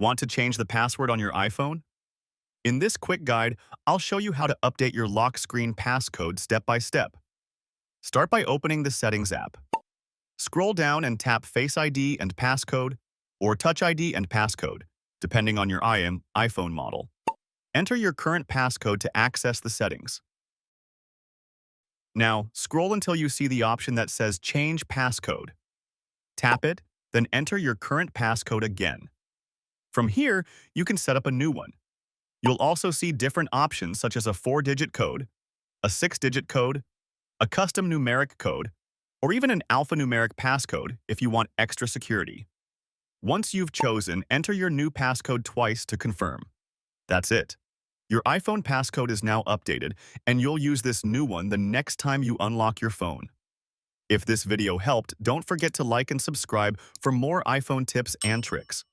Want to change the password on your iPhone? In this quick guide, I'll show you how to update your lock screen passcode step by step. Start by opening the Settings app. Scroll down and tap Face ID and Passcode, or Touch ID and Passcode, depending on your iPhone model. Enter your current passcode to access the settings. Now, scroll until you see the option that says Change Passcode. Tap it, then enter your current passcode again. From here, you can set up a new one. You'll also see different options such as a 4-digit code, a 6-digit code, a custom numeric code, or even an alphanumeric passcode if you want extra security. Once you've chosen, enter your new passcode twice to confirm. That's it. Your iPhone passcode is now updated, and you'll use this new one the next time you unlock your phone. If this video helped, don't forget to like and subscribe for more iPhone tips and tricks.